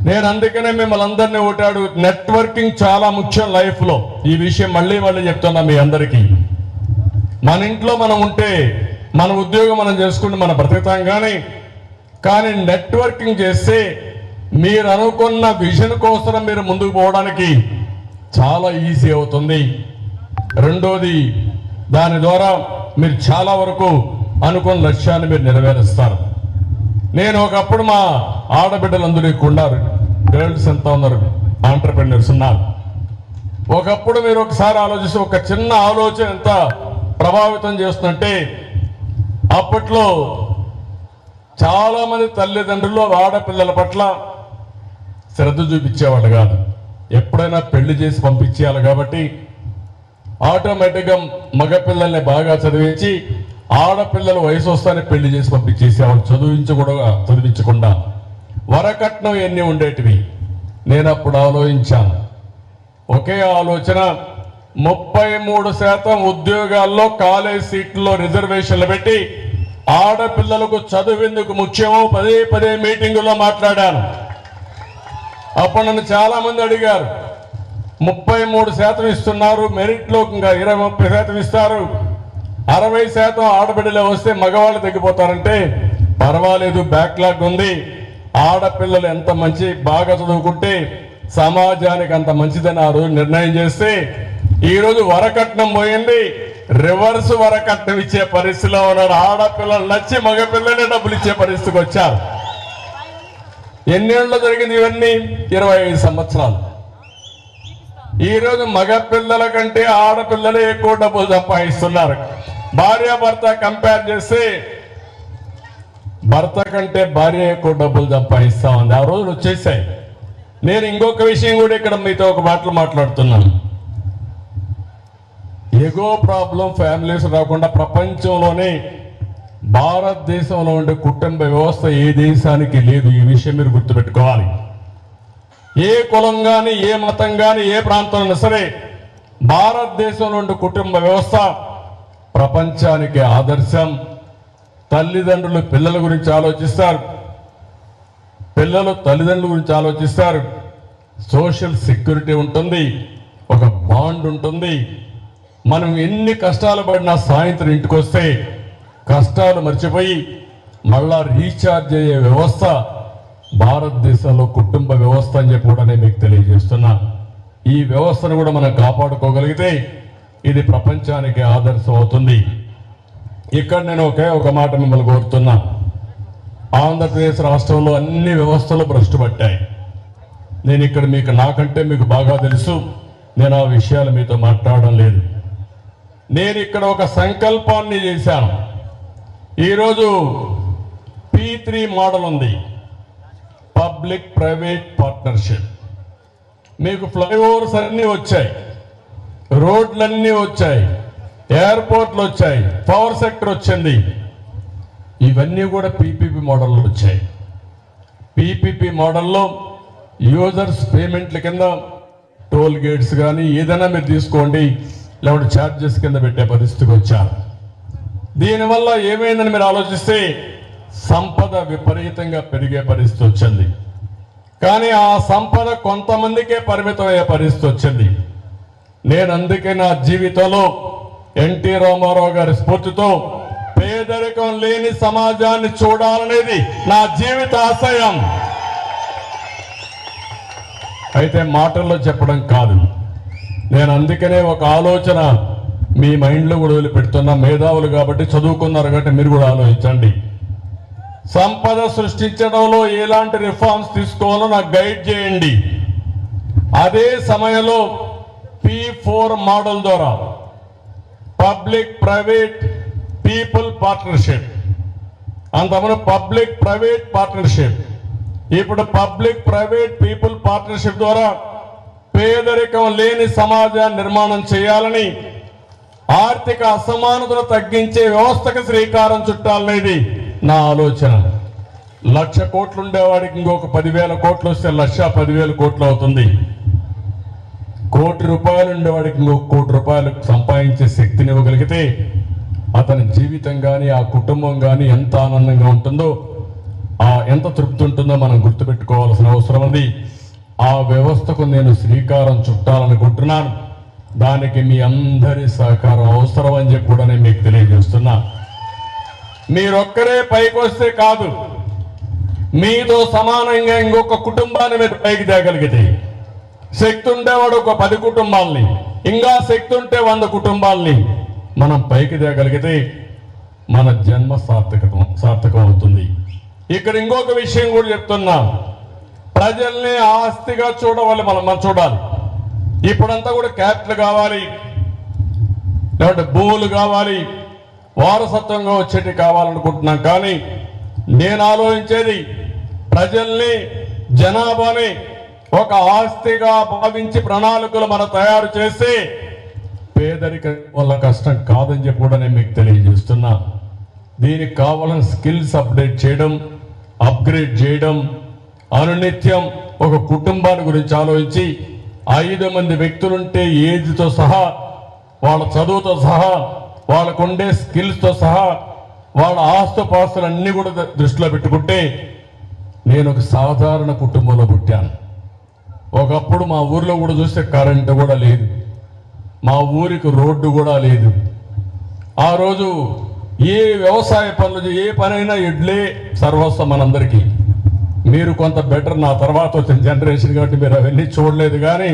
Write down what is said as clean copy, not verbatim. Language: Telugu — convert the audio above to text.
నేను అందుకనే మిమ్మల్ని అందరినీ ఓటాడు, నెట్వర్కింగ్ చాలా ముఖ్యం లైఫ్లో. ఈ విషయం మళ్ళీ చెప్తున్నా మీ అందరికీ. మన ఇంట్లో మనం ఉంటే మన ఉద్యోగం మనం చేసుకుంటే మనం బ్రతుకుతాం, కానీ నెట్వర్కింగ్ చేస్తే మీరు అనుకున్న విజన్ కోసం మీరు ముందుకు పోవడానికి చాలా ఈజీ అవుతుంది. రెండోది, దాని ద్వారా మీరు చాలా వరకు అనుకున్న లక్ష్యాన్ని మీరు నెరవేరుస్తారు. నేను ఒకప్పుడు మా ఆడబిడ్డలందరూ ఉన్నారు, గర్ల్స్ ఎంత ఉన్నారు, ఆంటర్ప్రెన్యూర్స్ ఉన్నారు. ఒకప్పుడు మీరు ఒకసారి ఆలోచిస్తే ఒక చిన్న ఆలోచన ఎంత ప్రభావితం చేస్తుందంటే, అప్పట్లో చాలా మంది తల్లిదండ్రులు ఆడపిల్లల పట్ల శ్రద్ధ చూపించేవాళ్ళు కాదు. ఎప్పుడైనా పెళ్లి చేసి పంపించేయాలి కాబట్టి ఆటోమేటిక్గా మగపిల్లల్ని బాగా చదివించి ఆడపిల్లల వయసు వస్తానే పెళ్లి చేసి పంపించేసేవాళ్ళు, చదివించకుండా. వరకట్నం ఎన్ని ఉండేటివి. నేను అప్పుడు ఆలోచించాను, ఒకే ఆలోచన, 33% ఉద్యోగాల్లో కాలేజ్ సీట్లలో రిజర్వేషన్లు పెట్టి ఆడపిల్లలకు చదువెందుకు ముఖ్యమో పదే మీటింగుల్లో మాట్లాడాను. అప్పుడు నన్ను చాలా మంది అడిగారు, 33% ఇస్తున్నారు, మెరిట్లో ఇంకా 20-30% ఇస్తారు, 60% ఆడబిడ్డలే వస్తే మగవాళ్ళు తగ్గిపోతారంటే పర్వాలేదు, బ్యాక్లాగ్ ఉంది. ఆడపిల్లలు ఎంత బాగా చదువుకుంటే సమాజానికి అంత మంచిదని ఆ రోజు నిర్ణయం చేస్తే ఈరోజు వరకట్నం పోయింది, రివర్స్ వరకట్నం ఇచ్చే పరిస్థితిలో ఉన్నారు. ఆడపిల్లలు నచ్చి మగపిల్లలే డబ్బులు ఇచ్చే పరిస్థితికి వచ్చారు. ఎన్నేళ్ళలో జరిగింది ఇవన్నీ? 25 సంవత్సరాలు. ఈరోజు మగపిల్లల కంటే ఆడపిల్లలే ఎక్కువ డబ్బులు సంపాదిస్తున్నారు. భార్యాభర్త కంపేర్ చేస్తే భర్త కంటే భార్య ఎక్కువ డబ్బులు సంపాదిస్తా ఉంది. ఆ రోజులు వచ్చేసాయి. నేను ఇంకొక విషయం కూడా ఇక్కడ మీతో ఒక మాట్లాడుతున్నాను. ఎగో ప్రాబ్లం ఫ్యామిలీస్ రాకుండా ప్రపంచంలోనే భారతదేశంలో ఉండే కుటుంబ వ్యవస్థ ఏ దేశానికి లేదు. ఈ విషయం మీరు గుర్తుపెట్టుకోవాలి. ఏ కులం కానీ, ఏ మతం కానీ, ఏ ప్రాంతంలో సరే భారతదేశంలో ఉండే కుటుంబ వ్యవస్థ ప్రపంచానికి ఆదర్శం. తల్లిదండ్రులు పిల్లల గురించి ఆలోచిస్తారు, పిల్లలు తల్లిదండ్రుల గురించి ఆలోచిస్తారు. సోషల్ సెక్యూరిటీ ఉంటుంది, ఒక బాండ్ ఉంటుంది. మనం ఎన్ని కష్టాలు పడినా సాయంత్రం ఇంటికి వస్తే కష్టాలు మర్చిపోయి మళ్ళా రీఛార్జ్ అయ్యే వ్యవస్థ భారతదేశంలో కుటుంబ వ్యవస్థ అని చెప్పి కూడా నేను మీకు తెలియజేస్తున్నా. ఈ వ్యవస్థను కూడా మనం కాపాడుకోగలిగితే ఇది ప్రపంచానికి ఆదర్శం అవుతుంది. ఇక్కడ నేను ఒక మాట మిమ్మల్ని కోరుతున్నా. ఆంధ్రప్రదేశ్ రాష్ట్రంలో అన్ని వ్యవస్థలు భ్రష్టు పట్టాయి. నేను ఇక్కడ నాకంటే మీకు బాగా తెలుసు, నేను ఆ విషయాలు మీతో మాట్లాడడం లేదు. నేను ఇక్కడ ఒక సంకల్పాన్ని చేశాను. ఈరోజు P3 మోడల్ ఉంది, పబ్లిక్ ప్రైవేట్ పార్ట్నర్షిప్. మీకు ఫ్లైఓవర్స్ అన్నీ వచ్చాయి, రోడ్లన్నీ వచ్చాయి, ఎయిర్పోర్ట్లు వచ్చాయి, పవర్ సెక్టర్ వచ్చింది. ఇవన్నీ కూడా PPP మోడల్లో వచ్చాయి. PPP మోడల్లో యూజర్స్ పేమెంట్ల కింద టోల్ గేట్స్ కానీ ఏదైనా మీరు తీసుకోండి, లేకపోతే ఛార్జెస్ కింద పెట్టే పరిస్థితికి వచ్చారు. దీనివల్ల ఏమైందని మీరు ఆలోచిస్తే సంపద విపరీతంగా పెరిగే పరిస్థితి వచ్చింది. కానీ ఆ సంపద కొంతమందికే పరిమితం అయ్యే పరిస్థితి వచ్చింది. నేను అందుకే నా జీవితంలో ఎన్టీ రామారావు గారి స్ఫూర్తితో పేదరికం లేని సమాజాన్ని చూడాలనేది నా జీవిత ఆశయం. అయితే మాటల్లో చెప్పడం కాదు. నేను అందుకనే ఒక ఆలోచన మీ మైండ్లో కూడా వదిలిపెడుతున్నా. మేధావులు కాబట్టి, చదువుకున్నారు కాబట్టి మీరు కూడా ఆలోచించండి. సంపద సృష్టించడంలో ఎలాంటి రిఫార్మ్స్ తీసుకోవాలో నాకు గైడ్ చేయండి. అదే సమయంలో P4 మోడల్ ద్వారా పబ్లిక్ ప్రైవేట్ పీపుల్ పార్ట్నర్షిప్, అంతకుముందు పబ్లిక్ ప్రైవేట్ పార్ట్నర్షిప్, ఇప్పుడు పబ్లిక్ ప్రైవేట్ పీపుల్ పార్ట్నర్షిప్ ద్వారా పేదరికం లేని సమాజాన్ని నిర్మాణం చేయాలని, ఆర్థిక అసమానతలు తగ్గించే వ్యవస్థకు శ్రీకారం చుట్టాలనేది నా ఆలోచన. 1,00,000 కోట్లు ఉండేవాడికి ఇంకొక 10,000 కోట్లు వస్తే 1,10,000 కోట్లు అవుతుంది. 1 కోటి రూపాయలు ఉండేవాడికి ఇంకొక 1 కోటి రూపాయలు సంపాదించే శక్తిని ఇవ్వగలిగితే అతని జీవితం కానీ, ఆ కుటుంబం కానీ ఎంత ఆనందంగా ఉంటుందో ఎంత తృప్తి ఉంటుందో మనం గుర్తుపెట్టుకోవాల్సిన అవసరం ఉంది. ఆ వ్యవస్థకు నేను శ్రీకారం చుట్టాలనుకుంటున్నాను. దానికి మీ అందరి సహకారం అవసరం అని చెప్పి కూడా నేను మీకు తెలియజేస్తున్నా. మీరొక్కరే పైకి వస్తే కాదు, మీతో సమానంగా ఇంకొక కుటుంబాన్ని మీరు పైకి తేగలిగితే, శక్తి ఉండేవాడు ఒక 10 కుటుంబాలని, ఇంకా శక్తి ఉంటే 100 కుటుంబాలని మనం పైకి తేగలిగితే మన జన్మ సార్థకం అవుతుంది. ఇక్కడ ఇంకొక విషయం కూడా చెప్తున్నా, ప్రజల్ని ఆస్తిగా మనం చూడాలి. ఇప్పుడంతా కూడా క్యాపిటల్ కావాలి, లేదంటే భూములు కావాలి, వారసత్వంగా వచ్చేటి కావాలనుకుంటున్నాం. కానీ నేను ఆలోచించేది ప్రజల్ని, జనాభాని ఒక ఆస్తిగా భావించి ప్రణాళికలు మనం తయారు చేసి పేదరికం వల్ల కష్టం కాదని చెప్పి కూడా నేను మీకు తెలియజేస్తున్నా. దీనికి కావాలని స్కిల్స్ అప్గ్రేడ్ చేయడం, అనునిత్యం ఒక కుటుంబాన్ని గురించి ఆలోచించి 5 మంది వ్యక్తులుంటే ఏజ్తో సహా, వాళ్ళ చదువుతో సహా, వాళ్ళకు ఉండే స్కిల్స్తో సహా, వాళ్ళ ఆస్తుపాస్తులన్నీ కూడా దృష్టిలో పెట్టుకుంటే, నేను ఒక సాధారణ కుటుంబంలో పుట్టాను. ఒకప్పుడు మా ఊర్లో కూడా చూస్తే కరెంటు కూడా లేదు, మా ఊరికి రోడ్డు కూడా లేదు. ఆ రోజు ఏ వ్యవసాయ పనులు, ఏ పనైనా ఎడ్లే సర్వస్వం మనందరికీ. మీరు కొంత బెటర్, నా తర్వాత వచ్చిన జనరేషన్ కాబట్టి మీరు అవన్నీ చూడలేదు. కానీ